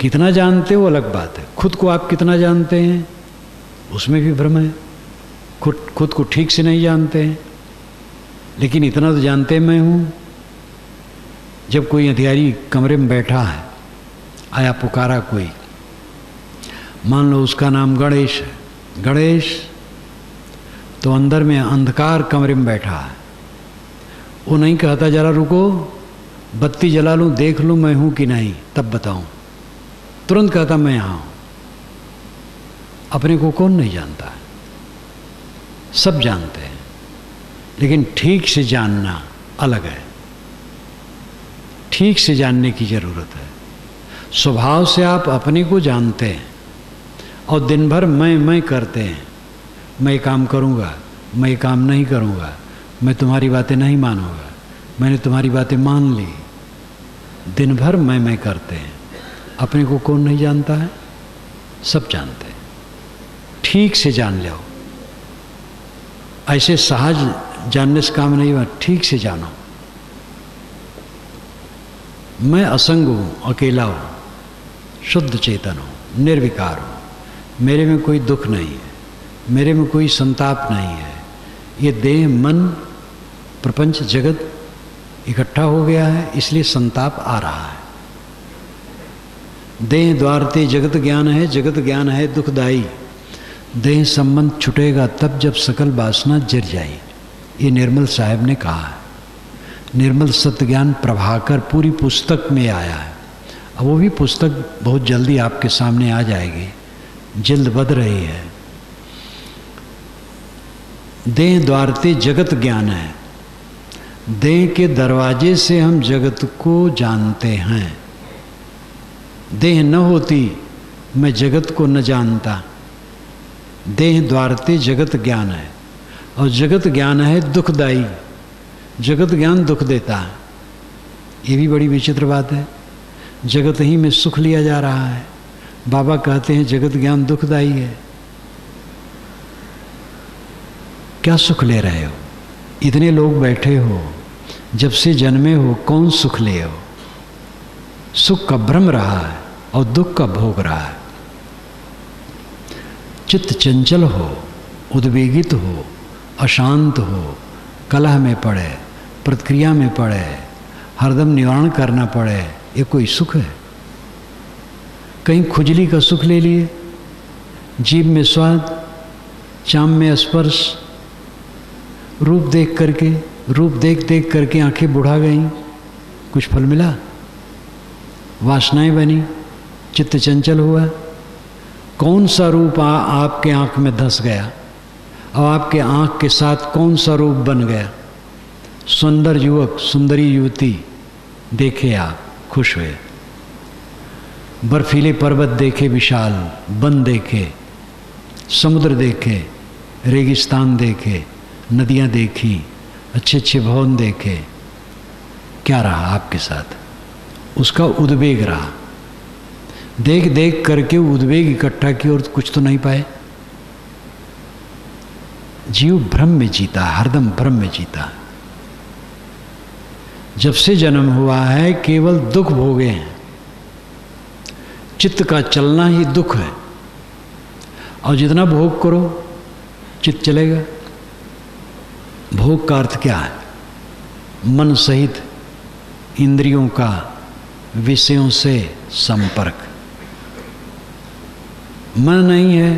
कितना जानते हो अलग बात है। खुद को आप कितना जानते हैं उसमें भी भ्रम है। खुद को ठीक से नहीं जानते हैं, लेकिन इतना तो जानते मैं हूँ। जब कोई अधिकारी कमरे में बैठा है, आया पुकारा कोई, मान लो उसका नाम गणेश है। गणेश तो अंदर में अंधकार कमरे में बैठा है। वो नहीं कहता जरा रुको बत्ती जला लूँ देख लूँ मैं हूँ कि नहीं तब बताऊँ। तुरंत कहता मैं यहाँ हूँ। अपने को कौन नहीं जानता है? सब जानते हैं, लेकिन ठीक से जानना अलग है। ठीक से जानने की जरूरत है। स्वभाव से आप अपने को जानते हैं और दिन भर मैं करते हैं। मैं काम करूँगा, मैं काम नहीं करूँगा, मैं तुम्हारी बातें नहीं मानूंगा, मैंने तुम्हारी बातें मान ली। दिन भर मैं करते हैं। अपने को कौन नहीं जानता है? सब जानते हैं। ठीक से जान लो। ऐसे सहज जानने से काम नहीं हुआ। ठीक से जानो। मैं असंग हूँ, अकेला हूँ, शुद्ध चेतन हूँ, निर्विकार हूँ। मेरे में कोई दुख नहीं है, मेरे में कोई संताप नहीं है। ये देह मन प्रपंच जगत इकट्ठा हो गया है, इसलिए संताप आ रहा है। देह द्वारते जगत ज्ञान है, जगत ज्ञान है दुखदाई। देह संबंध छुटेगा तब जब सकल वासना जर जाए। ये निर्मल साहब ने कहा है। निर्मल सत्य ज्ञान प्रभाकर पूरी पुस्तक में आया है। अब वो भी पुस्तक बहुत जल्दी आपके सामने आ जाएगी, जल्द बद रही है। देह द्वारते जगत ज्ञान है, देह के दरवाजे से हम जगत को जानते हैं। देह न होती मैं जगत को न जानता। देह द्वारते जगत ज्ञान है, और जगत ज्ञान है दुखदाई। जगत ज्ञान दुख देता है, ये भी बड़ी विचित्र बात है। जगत ही में सुख लिया जा रहा है। बाबा कहते हैं जगत ज्ञान दुखदाई है। क्या सुख ले रहे हो? इतने लोग बैठे हो, जब से जन्मे हो कौन सुख ले हो? सुख का भ्रम रहा है और दुख का भोग रहा है। चित्त चंचल हो, उद्वेगित हो, अशांत हो, कलह में पड़े, प्रतिक्रिया में पड़े, हरदम निवारण करना पड़े, ये कोई सुख है? कहीं खुजली का सुख ले लिए, जीभ में स्वाद, चाम में स्पर्श, रूप देख करके, रूप देख देख करके आंखें बुढ़ा गईं, कुछ फल मिला? वासनाएं बनी, चित्त चंचल हुआ। कौन सा रूप आपके आंख में धस गया और आपके आंख के साथ कौन सा रूप बन गया? सुंदर युवक, सुंदरी युवती देखे आप, खुश हुए। बर्फीले पर्वत देखे विशाल, वन देखे, समुद्र देखे, रेगिस्तान देखे, नदियां देखी, अच्छे अच्छे भवन देखे। क्या रहा आपके साथ? उसका उद्वेग रहा। देख देख करके उद्वेग इकट्ठा किया और कुछ तो नहीं पाए। जीव भ्रम में जीता, हरदम भ्रम में जीता। जब से जन्म हुआ है केवल दुख भोगे हैं। चित्त का चलना ही दुख है, और जितना भोग करो चित्त चलेगा। भोग का अर्थ क्या है? मन सहित इंद्रियों का विषयों से संपर्क। मन नहीं है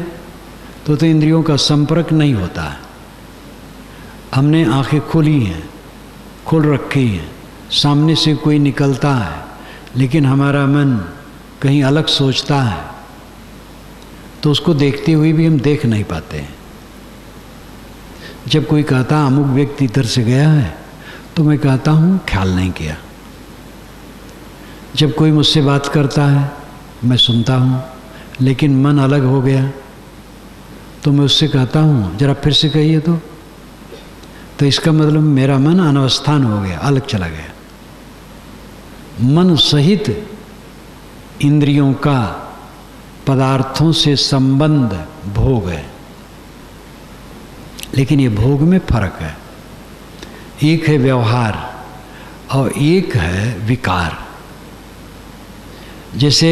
तो इंद्रियों का संपर्क नहीं होता है। हमने आंखें खोली हैं, खोल रखी हैं, सामने से कोई निकलता है, लेकिन हमारा मन कहीं अलग सोचता है, तो उसको देखते हुए भी हम देख नहीं पाते हैं। जब कोई कहता अमुक व्यक्ति इधर से गया है, तो मैं कहता हूँ ख्याल नहीं किया। जब कोई मुझसे बात करता है मैं सुनता हूँ, लेकिन मन अलग हो गया तो मैं उससे कहता हूँ जरा फिर से कहिए तो इसका मतलब मेरा मन अनवस्थान हो गया, अलग चला गया। मन सहित इंद्रियों का पदार्थों से संबंध भोग है, लेकिन ये भोग में फर्क है। एक है व्यवहार और एक है विकार। जैसे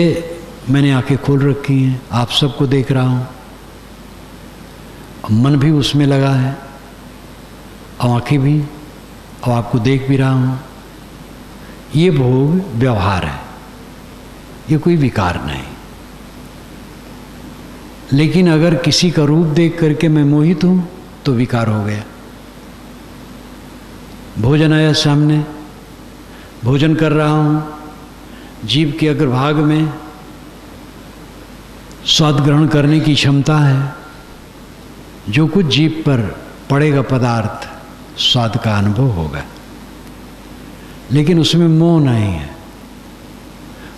मैंने आंखें खोल रखी हैं, आप सबको देख रहा हूँ, मन भी उसमें लगा है और आंखें भी, और आपको देख भी रहा हूँ। ये भोग व्यवहार है, ये कोई विकार नहीं। लेकिन अगर किसी का रूप देख करके मैं मोहित हूँ तो विकार हो गया। भोजन आया सामने, भोजन कर रहा हूँ, जीभ के अग्रभाग में स्वाद ग्रहण करने की क्षमता है। जो कुछ जीभ पर पड़ेगा पदार्थ, स्वाद का अनुभव होगा, लेकिन उसमें मोह नहीं है।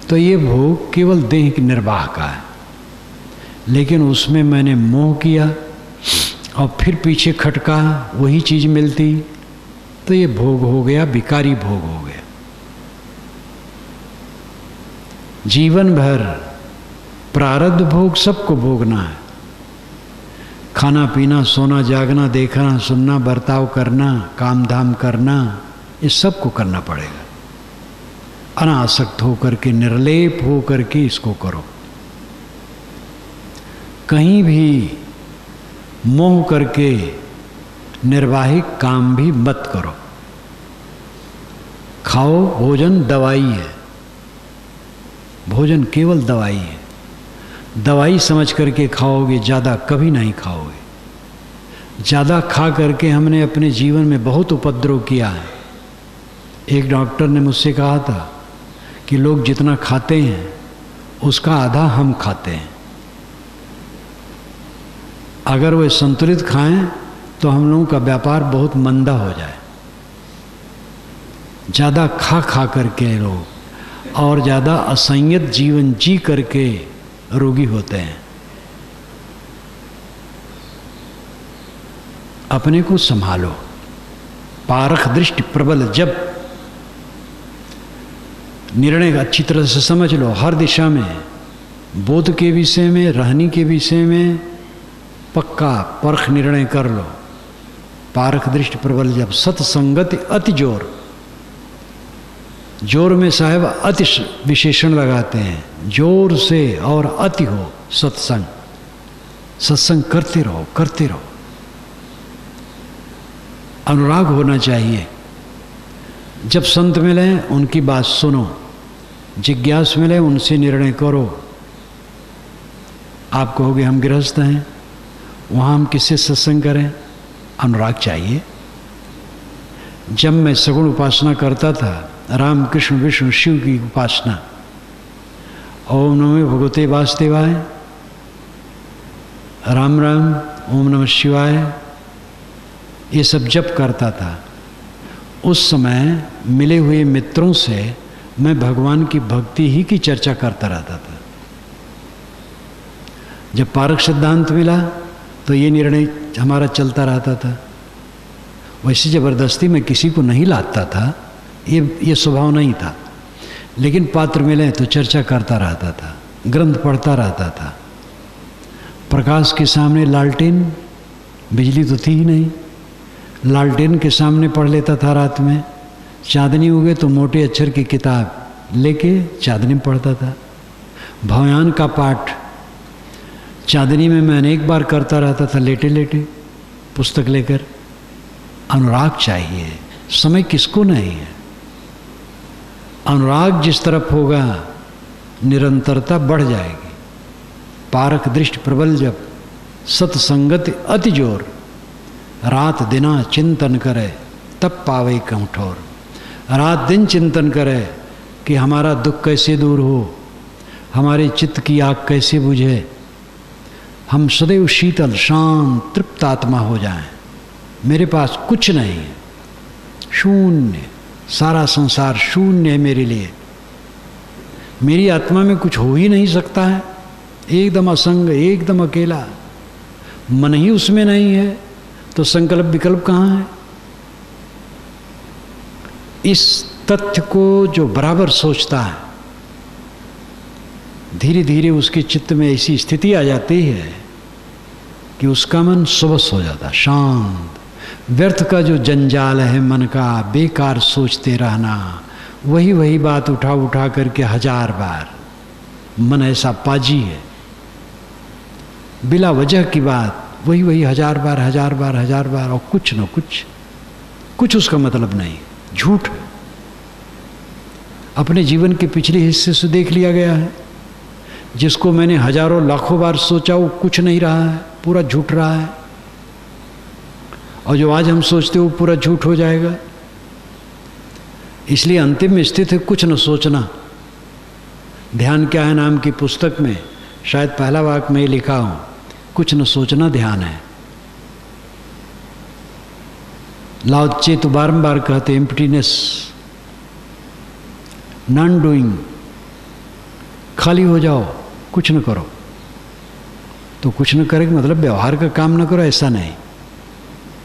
तो ये भोग केवल देह के निर्वाह का है, लेकिन उसमें मैंने मोह किया और फिर पीछे खटका, वही चीज़ मिलती, तो ये भोग हो गया, विकारी भोग हो गया। जीवन भर प्रारब्ध भोग सबको भोगना है। खाना पीना, सोना जागना, देखना सुनना, बर्ताव करना, काम धाम करना, ये सबको करना पड़ेगा। अनासक्त होकर के, निर्लेप होकर के इसको करो। कहीं भी मोह करके निर्वाहिक काम भी मत करो। खाओ भोजन दवाई है, भोजन केवल दवाई है। दवाई समझ करके खाओगे, ज़्यादा कभी नहीं खाओगे। ज़्यादा खा करके हमने अपने जीवन में बहुत उपद्रव किया है। एक डॉक्टर ने मुझसे कहा था कि लोग जितना खाते हैं उसका आधा हम खाते हैं। अगर वे संतुलित खाएं तो हम लोगों का व्यापार बहुत मंदा हो जाए। ज़्यादा खा खा करके लोग और ज़्यादा असंयत जीवन जी करके रोगी होते हैं। अपने को संभालो। पारख दृष्टि प्रबल, जब निर्णय अच्छी तरह से समझ लो, हर दिशा में, बोध के विषय में, रहनी के विषय में पक्का परख निर्णय कर लो। पारख दृष्टि प्रबल जब, सत्संगति अति जोर। जोर में साहब अति विशेषण लगाते हैं, जोर से और अति हो सत्संग। सत्संग करते रहो, करते रहो। अनुराग होना चाहिए। जब संत मिले उनकी बात सुनो, जिज्ञास मिले उनसे निर्णय करो। आप कहोगे हम गृहस्थ हैं, वहाँ हम किससे सत्संग करें? अनुराग चाहिए। जब मैं सगुण उपासना करता था, राम कृष्ण विष्णु शिव की उपासना, ओम नमो भगवते वासुदेवाय, राम राम, ओम नमः शिवाय, ये सब जप करता था। उस समय मिले हुए मित्रों से मैं भगवान की भक्ति ही की चर्चा करता रहता था। जब पारख सिद्धांत मिला तो ये निर्णय हमारा चलता रहता था। वैसे ज़बरदस्ती मैं किसी को नहीं लाता था, ये स्वभाव नहीं था, लेकिन पात्र मिले तो चर्चा करता रहता था, ग्रंथ पढ़ता रहता था। प्रकाश के सामने लालटेन, बिजली तो थी ही नहीं, लालटेन के सामने पढ़ लेता था रात में। चांदनी हो गए तो मोटे अक्षर की किताब लेके चांदनी में पढ़ता था। भवयान का पाठ चांदनी में मैं अनेक बार करता रहता था, लेटे लेटे पुस्तक लेकर। अनुराग चाहिए, समय किसको नहीं है। अनुराग जिस तरफ होगा निरंतरता बढ़ जाएगी। पारख दृष्टि प्रबल जब, सत्संगति अति जोर। रात दिना चिंतन करे तब पावे कंठोर। रात दिन चिंतन करे कि हमारा दुख कैसे दूर हो, हमारे चित्त की आग कैसे बुझे, हम सदैव शीतल शांत तृप्त आत्मा हो जाएं। मेरे पास कुछ नहीं है, शून्य, सारा संसार शून्य है मेरे लिए। मेरी आत्मा में कुछ हो ही नहीं सकता है, एकदम असंग, एकदम अकेला। मन ही उसमें नहीं है तो संकल्प विकल्प कहाँ है? इस तथ्य को जो बराबर सोचता है, धीरे धीरे उसके चित्त में ऐसी स्थिति आ जाती है कि उसका मन सुबस हो जाता, शांत। व्यर्थ का जो जंजाल है मन का, बेकार सोचते रहना, वही वही बात उठा उठा करके 1000 बार। मन ऐसा पाजी है, बिला वजह की बात वही वही 1000 बार 1000 बार 1000 बार, और कुछ न कुछ उसका मतलब नहीं, झूठ है। अपने जीवन के पिछले हिस्से से देख लिया गया है। जिसको मैंने हजारों लाखों बार सोचा वो कुछ नहीं रहा है, पूरा झूठ रहा है। और जो आज हम सोचते वो पूरा झूठ हो जाएगा। इसलिए अंतिम में स्थित है कुछ न सोचना। ध्यान क्या है नाम की पुस्तक में शायद पहला वाक्य में लिखा हूं, कुछ न सोचना ध्यान है। लाओ त्से तो बारंबार कहते एम्प्टीनेस, नॉन डूइंग, खाली हो जाओ, कुछ न करो। तो कुछ न करे मतलब व्यवहार का काम न करो, ऐसा नहीं,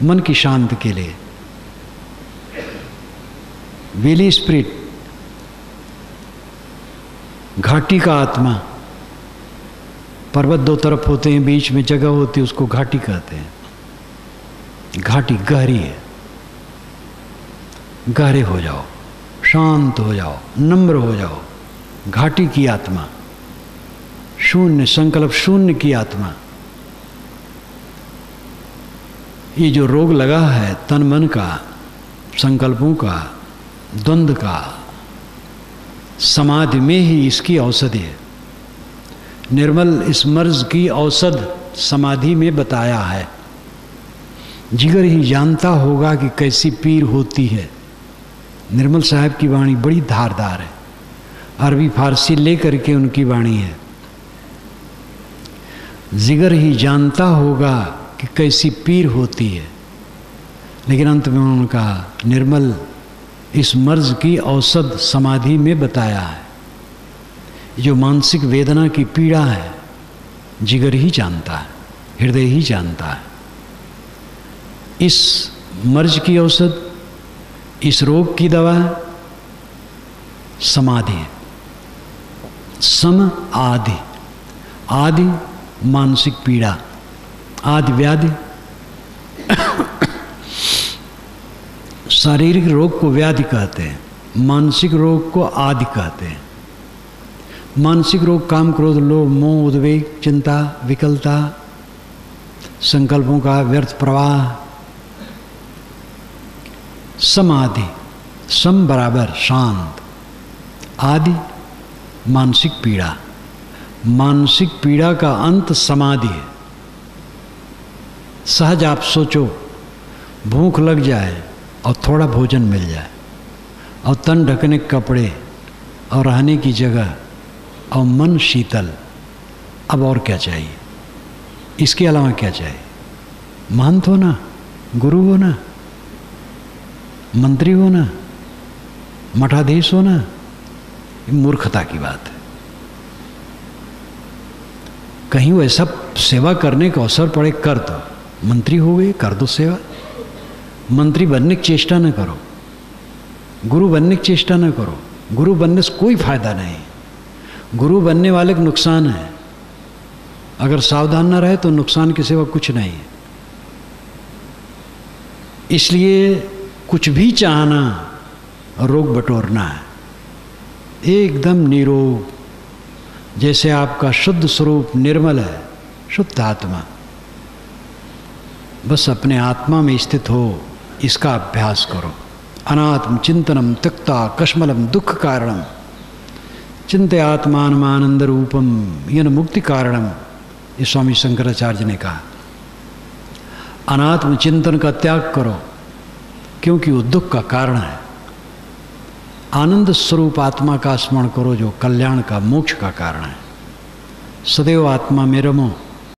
मन की शांति के लिए। वेली स्पिरिट, घाटी का आत्मा। पर्वत 2 तरफ होते हैं, बीच में जगह होती है, उसको घाटी कहते हैं। घाटी गहरी है, गहरे हो जाओ, शांत हो जाओ, नम्र हो जाओ। घाटी की आत्मा, शून्य, संकल्प शून्य की आत्मा। ये जो रोग लगा है तन मन का, संकल्पों का, द्वंद्व का, समाधि में ही इसकी औषधि है। निर्मल इस मर्ज की औषध समाधि में बताया है। जिगर ही जानता होगा कि कैसी पीर होती है। निर्मल साहब की वाणी बड़ी धारदार है। अरबी फारसी लेकर के उनकी वाणी है। जिगर ही जानता होगा कि कैसी पीर होती है, लेकिन अंत में उन्होंने कहा निर्मल इस मर्ज की औषध समाधि में बताया है। जो मानसिक वेदना की पीड़ा है जिगर ही जानता है, हृदय ही जानता है। इस मर्ज की औषध, इस रोग की दवा समाधि है। सम आदि, आदि मानसिक पीड़ा, आदि व्याधि। शारीरिक रोग को व्याधि कहते हैं, मानसिक रोग को आदि कहते हैं। मानसिक रोग काम, क्रोध, लोभ, मोह, उद्वेग, चिंता, विकलता, संकल्पों का व्यर्थ प्रवाह। समाधि, सम बराबर शांत, आदि मानसिक पीड़ा। मानसिक पीड़ा का अंत समाधि है। सहज आप सोचो, भूख लग जाए और थोड़ा भोजन मिल जाए और तन ढकने के कपड़े और रहने की जगह और मन शीतल, अब और क्या चाहिए? इसके अलावा क्या चाहिए? महंत होना, गुरु होना, मंत्री होना, मठाधीश होना, मूर्खता की बात है। कहीं वैसा सेवा करने का अवसर पड़े कर दो। मंत्री हो गए, कर दो सेवा। मंत्री बनने की चेष्टा न करो, गुरु बनने की चेष्टा न करो। गुरु बनने से कोई फायदा नहीं। गुरु बनने वाले को नुकसान है। अगर सावधान न रहे तो नुकसान के सिवा कुछ नहीं है। इसलिए कुछ भी चाहना रोग बटोरना है। एकदम निरोग, जैसे आपका शुद्ध स्वरूप निर्मल है, शुद्ध आत्मा, बस अपने आत्मा में स्थित हो, इसका अभ्यास करो। अनात्म चिंतनम त्यक्ता कश्मलम दुख कारणम चिंते आत्मानमानंद रूपम यन मुक्ति कारणम। ये स्वामी शंकराचार्य ने कहा। अनात्म चिंतन का त्याग करो, क्योंकि वो दुख का कारण है। आनंद स्वरूप आत्मा का स्मरण करो, जो कल्याण का, मोक्ष का कारण है। सदैव आत्मा में रमो।